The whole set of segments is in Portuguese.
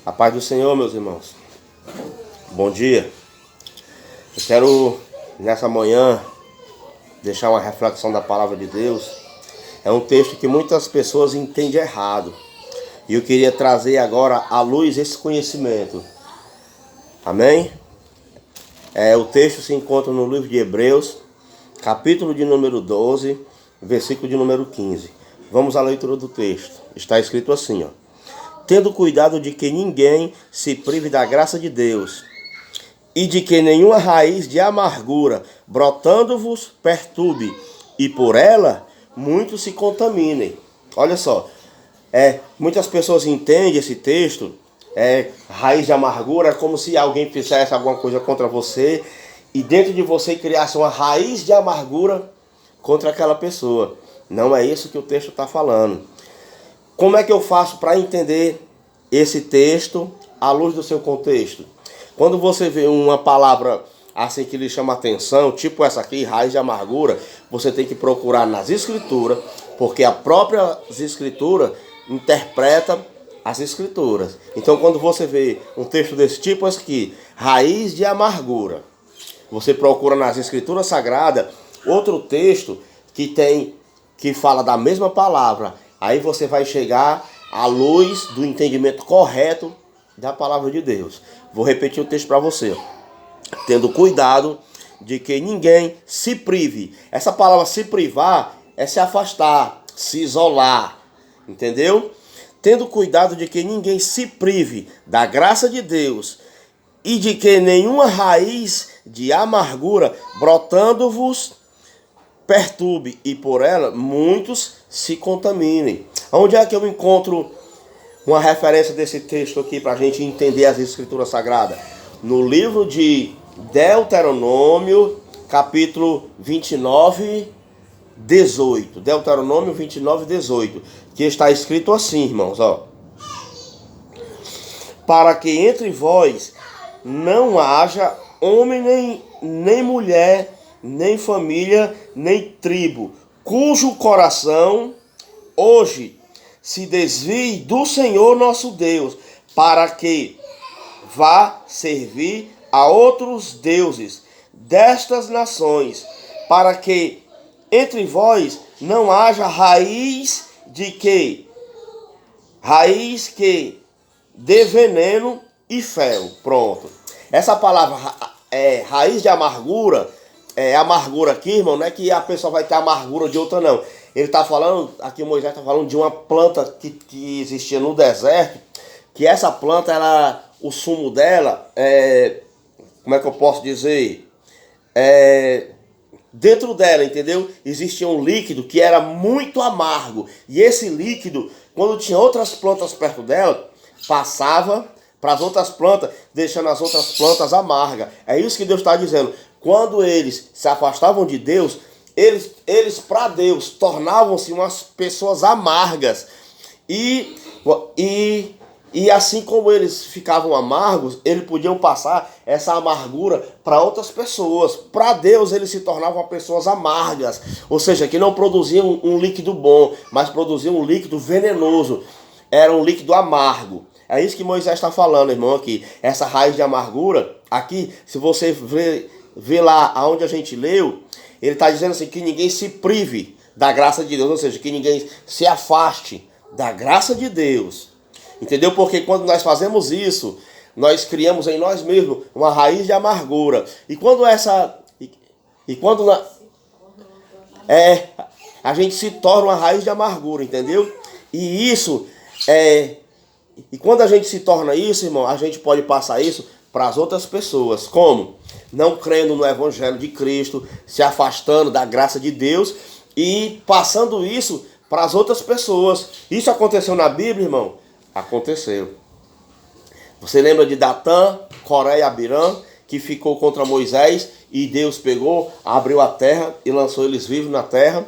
A paz do Senhor, meus irmãos. Bom dia. Eu quero, nessa manhã, deixar uma reflexão da palavra de Deus. É um texto que muitas pessoas entendem errado. E eu queria trazer agora à luz esse conhecimento. Amém? O texto se encontra no livro de Hebreus, capítulo de número 12, versículo de número 15. Vamos à leitura do texto. Está escrito assim, ó. Tendo cuidado de que ninguém se prive da graça de Deus, e de que nenhuma raiz de amargura, brotando-vos, perturbe, e por ela muitos se contaminem. Olha só, muitas pessoas entendem esse texto, raiz de amargura, como se alguém fizesse alguma coisa contra você, e dentro de você criasse uma raiz de amargura contra aquela pessoa. Não é isso que o texto está falando. Como é que eu faço para entender esse texto à luz do seu contexto? Quando você vê uma palavra assim que lhe chama atenção, tipo essa aqui, raiz de amargura, você tem que procurar nas escrituras, porque a própria escritura interpreta as escrituras. Então quando você vê um texto desse tipo, esse aqui, raiz de amargura, você procura nas escrituras sagradas outro texto que fala da mesma palavra. Aí você vai chegar à luz do entendimento correto da palavra de Deus. Vou repetir o texto para você. Tendo cuidado de que ninguém se prive. Essa palavra se privar é se afastar, se isolar. Entendeu? Tendo cuidado de que ninguém se prive da graça de Deus e de que nenhuma raiz de amargura brotando-vos perturbe, e por ela muitos se contaminem. Onde é que eu encontro uma referência desse texto aqui para a gente entender as escrituras sagradas? No livro de Deuteronômio, capítulo 29, 18. Deuteronômio 29, 18. Que está escrito assim, irmãos, ó. Para que entre vós não haja homem nem mulher, nem família, nem tribo, cujo coração hoje se desvie do Senhor nosso Deus, para que vá servir a outros deuses destas nações, para que entre vós não haja raiz que dê veneno e fel. Pronto. Essa palavra raiz de amargura, amargura aqui, irmão, não é que a pessoa vai ter amargura de outra, não. Ele está falando, aqui Moisés está falando de uma planta que existia no deserto, que essa planta, o sumo dela, como é que eu posso dizer? Dentro dela, entendeu? Existia um líquido que era muito amargo. E esse líquido, quando tinha outras plantas perto dela, passava para as outras plantas, deixando as outras plantas amargas. É isso que Deus está dizendo. Quando eles se afastavam de Deus, eles para Deus tornavam-se umas pessoas amargas. E assim como eles ficavam amargos, eles podiam passar essa amargura para outras pessoas. Para Deus eles se tornavam pessoas amargas. Ou seja, que não produziam um líquido bom, mas produziam um líquido venenoso. Era um líquido amargo. É isso que Moisés está falando, irmão, aqui. Essa raiz de amargura, aqui, se você vê lá aonde a gente leu, ele está dizendo assim, que ninguém se prive da graça de Deus, ou seja, que ninguém se afaste da graça de Deus. Entendeu? Porque quando nós fazemos isso, nós criamos em nós mesmos uma raiz de amargura. E quando a gente se torna uma raiz de amargura, entendeu? E quando a gente se torna isso, irmão, a gente pode passar isso para as outras pessoas. Como? Não crendo no Evangelho de Cristo, se afastando da graça de Deus e passando isso para as outras pessoas. Isso aconteceu na Bíblia, irmão? Aconteceu. Você lembra de Datã, Coré e Abirã, que ficou contra Moisés e Deus pegou, abriu a terra e lançou eles vivos na terra?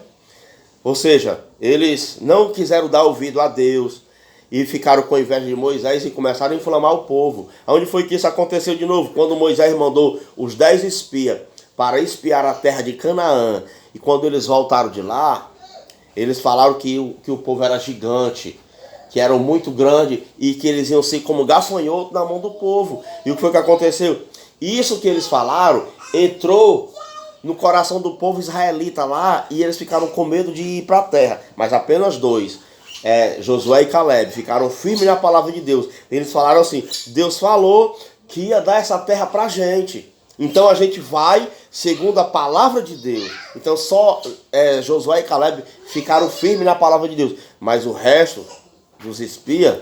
Ou seja, eles não quiseram dar ouvido a Deus e ficaram com inveja de Moisés e começaram a inflamar o povo. Onde foi que isso aconteceu de novo? Quando Moisés mandou os 10 espias para espiar a terra de Canaã. E quando eles voltaram de lá, eles falaram que o povo era gigante. que eram muito grandes e que eles iam ser como gafanhoto na mão do povo. E o que foi que aconteceu? Isso que eles falaram entrou no coração do povo israelita lá e eles ficaram com medo de ir para a terra. Mas apenas dois, Josué e Caleb, ficaram firmes na palavra de Deus. Eles falaram assim: Deus falou que ia dar essa terra para a gente. Então a gente vai segundo a palavra de Deus. Então só Josué e Caleb ficaram firmes na palavra de Deus. Mas o resto dos espias,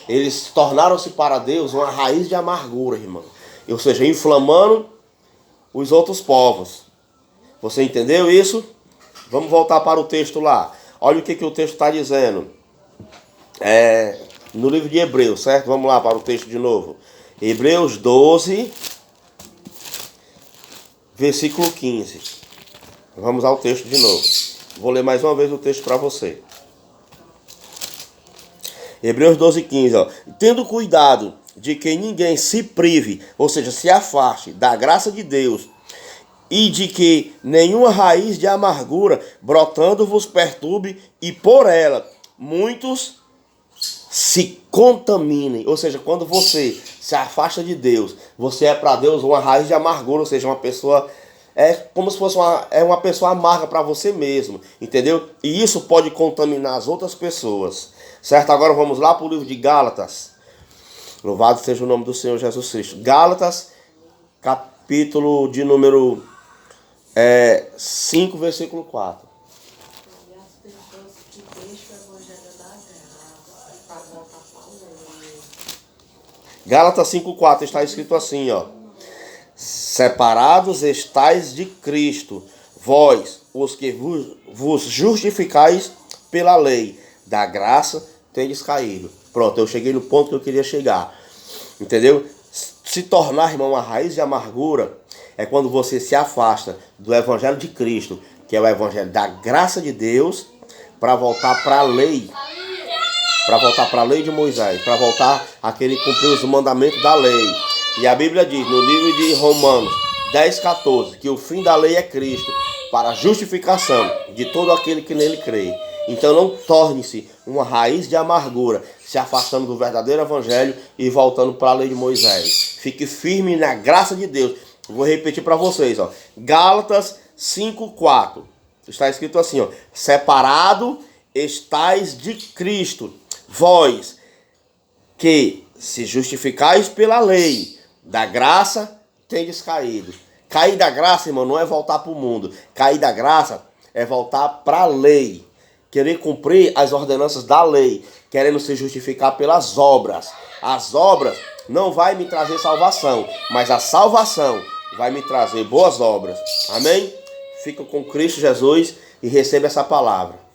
eles tornaram-se para Deus uma raiz de amargura, irmão. Ou seja, inflamando os outros povos. Você entendeu isso? Vamos voltar para o texto lá. Olha o que o texto está dizendo. No livro de Hebreus, certo? Vamos lá para o texto de novo. Hebreus 12, versículo 15. Vamos ao texto de novo. Vou ler mais uma vez o texto para você. Hebreus 12, 15. Ó. Tendo cuidado de que ninguém se prive, ou seja, se afaste da graça de Deus, e de que nenhuma raiz de amargura brotando vos perturbe, e por ela muitos se contaminem. Ou seja, quando você se afasta de Deus, você é para Deus uma raiz de amargura, ou seja, uma pessoa, como se fosse uma pessoa amarga para você mesmo, entendeu? E isso pode contaminar as outras pessoas, certo? Agora vamos lá para o livro de Gálatas. Louvado seja o nome do Senhor Jesus Cristo. Gálatas, capítulo de número 5, versículo 4. Gálatas 5,4 está escrito assim, ó: separados estais de Cristo, vós, os que vos justificais pela lei, da graça tendes caído. Pronto, eu cheguei no ponto que eu queria chegar. Entendeu? Se tornar, irmão, uma raiz de amargura é quando você se afasta do evangelho de Cristo, que é o evangelho da graça de Deus, para voltar para a lei. Para voltar para a lei de Moisés, para voltar àquele que cumpriu os mandamentos da lei. E a Bíblia diz no livro de Romanos 10,14 que o fim da lei é Cristo, para a justificação de todo aquele que nele crê. Então não torne-se uma raiz de amargura, se afastando do verdadeiro evangelho e voltando para a lei de Moisés. Fique firme na graça de Deus. Vou repetir para vocês, ó. Gálatas 5,4. Está escrito assim, ó: separado estais de Cristo, vós que se justificais pela lei, da graça tendes caído. Cair da graça, irmão, não é voltar para o mundo. Cair da graça é voltar para a lei. Querer cumprir as ordenanças da lei, querendo se justificar pelas obras. As obras não vai me trazer salvação, mas a salvação vai me trazer boas obras. Amém? Fica com Cristo Jesus e receba essa palavra.